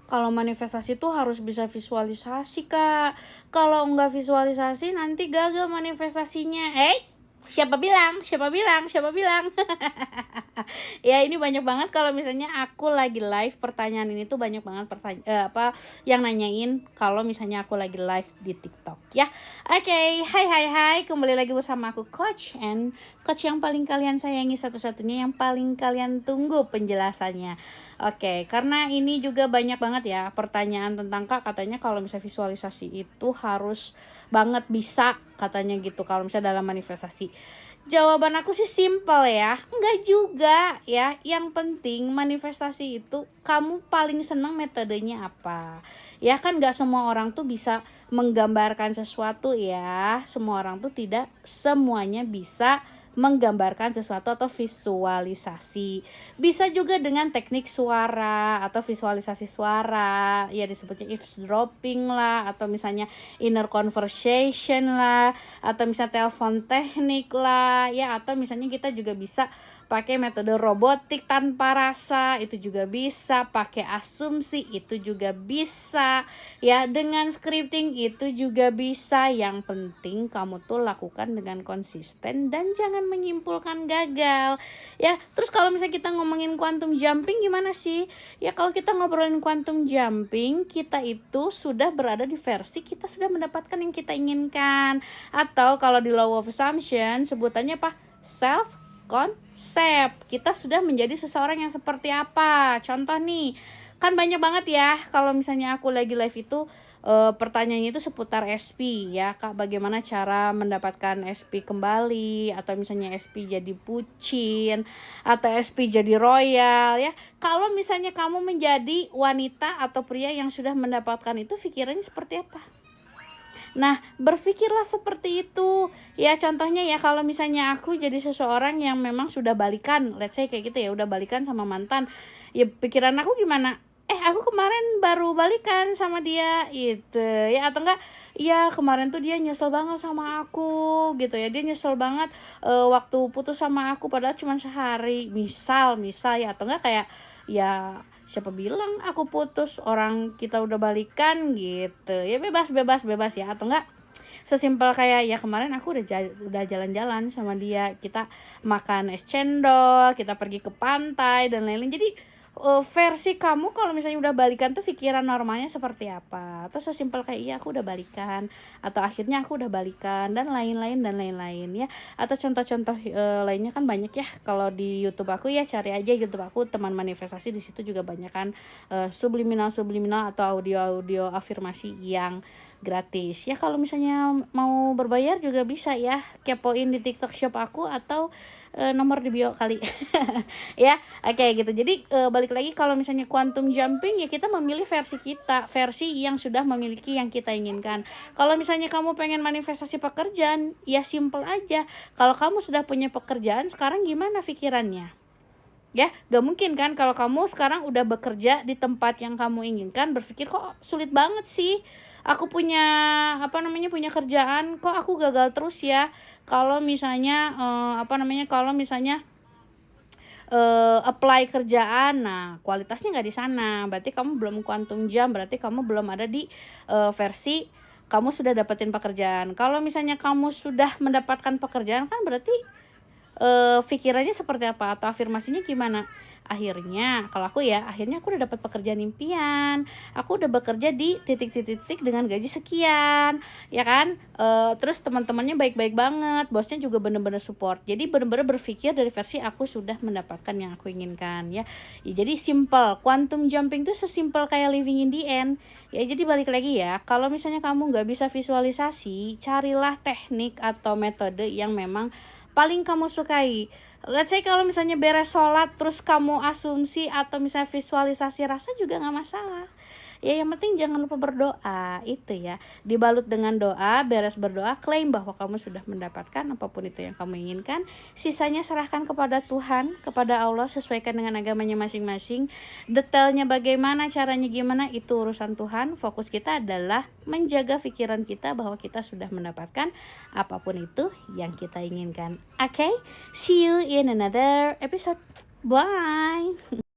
kalau manifestasi tuh harus bisa visualisasi, Kak. Kalau enggak visualisasi nanti gagal manifestasinya. Siapa bilang? Siapa bilang? Siapa bilang? Ya ini banyak banget kalau misalnya aku lagi live, pertanyaan ini tuh banyak banget yang nanyain kalau misalnya aku lagi live di TikTok ya. Oke, hai, kembali lagi bersama aku Coach yang paling kalian sayangi, satu-satunya yang paling kalian tunggu penjelasannya. Oke, karena ini juga banyak banget ya pertanyaan tentang Kak, katanya kalau misalnya visualisasi itu harus banget bisa katanya gitu kalau misalnya dalam manifestasi. Jawaban aku sih simple ya, enggak juga ya. Yang penting manifestasi itu kamu paling senang metodenya apa. Ya kan gak semua orang tuh bisa menggambarkan sesuatu ya. Semua orang tuh tidak semuanya bisa menggambarkan sesuatu atau visualisasi. Bisa juga dengan teknik suara atau visualisasi suara, ya disebutnya eavesdropping lah, atau misalnya inner conversation lah, atau misalnya telepon teknik lah ya, atau misalnya kita juga bisa pakai metode robotik tanpa rasa, itu juga bisa, pakai asumsi itu juga bisa ya, dengan scripting itu juga bisa. Yang penting kamu tuh lakukan dengan konsisten dan jangan menyimpulkan gagal ya. Terus kalau misalnya kita ngomongin quantum jumping gimana sih ya? Kalau kita ngobrolin quantum jumping, kita itu sudah berada di versi kita sudah mendapatkan yang kita inginkan, atau kalau di law of assumption sebutannya apa? Self concept. Kita sudah menjadi seseorang yang seperti apa. Contoh nih, kan banyak banget ya kalau misalnya aku lagi live itu pertanyaannya itu seputar SP ya Kak, bagaimana cara mendapatkan SP kembali, atau misalnya SP jadi bucin, atau SP jadi royal ya. Kalau misalnya kamu menjadi wanita atau pria yang sudah mendapatkan itu, pikirannya seperti apa? Nah, berpikirlah seperti itu. Ya, contohnya ya kalau misalnya aku jadi seseorang yang memang sudah balikan, let's say kayak gitu ya, udah balikan sama mantan. Ya pikiran aku gimana? Aku kemarin baru balikan sama dia gitu ya, atau enggak ya kemarin tuh dia nyesel banget sama aku gitu ya. Dia nyesel banget waktu putus sama aku padahal cuma sehari. Misal ya, atau enggak kayak ya siapa bilang aku putus, orang kita udah balikan gitu ya. Bebas ya. Atau enggak sesimpel kayak ya kemarin aku udah jalan-jalan sama dia, kita makan es cendol, kita pergi ke pantai dan lain-lain. Jadi versi kamu kalau misalnya udah balikan tuh pikiran normalnya seperti apa. Atau sesimpel kayak iya aku udah balikan, atau akhirnya aku udah balikan, dan lain-lain ya. Atau contoh-contoh lainnya kan banyak ya. Kalau di YouTube aku ya cari aja YouTube aku teman manifestasi, di situ juga banyak kan subliminal atau audio afirmasi yang gratis ya. Kalau misalnya mau berbayar juga bisa ya, kepoin di TikTok shop aku atau nomor di bio kali. Ya oke gitu. Jadi balik lagi, kalau misalnya quantum jumping ya kita memilih versi kita, versi yang sudah memiliki yang kita inginkan. Kalau misalnya kamu pengen manifestasi pekerjaan, ya simple aja. Kalau kamu sudah punya pekerjaan sekarang, gimana pikirannya? Ya, gak mungkin kan kalau kamu sekarang udah bekerja di tempat yang kamu inginkan, berpikir kok sulit banget sih, aku punya punya kerjaan kok aku gagal terus ya. Kalau misalnya apply kerjaan, nah kualitasnya nggak di sana, berarti kamu belum quantum jump, berarti kamu belum ada di versi kamu sudah dapetin pekerjaan. Kalau misalnya kamu sudah mendapatkan pekerjaan kan berarti pikirannya seperti apa atau afirmasinya gimana? Akhirnya aku udah dapat pekerjaan impian, aku udah bekerja di titik dengan gaji sekian ya kan. Terus teman-temannya baik-baik banget, bosnya juga bener-bener support. Jadi bener-bener berpikir dari versi aku sudah mendapatkan yang aku inginkan ya. Jadi simple, quantum jumping itu sesimpel kayak living in the end ya. Jadi balik lagi ya, kalau misalnya kamu nggak bisa visualisasi, carilah teknik atau metode yang memang paling kamu sukai. Let's say kalau misalnya beres sholat terus kamu asumsi atau misalnya visualisasi rasa juga nggak masalah. Ya yang penting jangan lupa berdoa, itu ya. Dibalut dengan doa, beres berdoa, klaim bahwa kamu sudah mendapatkan apapun itu yang kamu inginkan. Sisanya serahkan kepada Tuhan, kepada Allah, sesuaikan dengan agamanya masing-masing. Detailnya bagaimana, caranya gimana, itu urusan Tuhan. Fokus kita adalah menjaga pikiran kita bahwa kita sudah mendapatkan apapun itu yang kita inginkan. Okay? See you in another episode. Bye.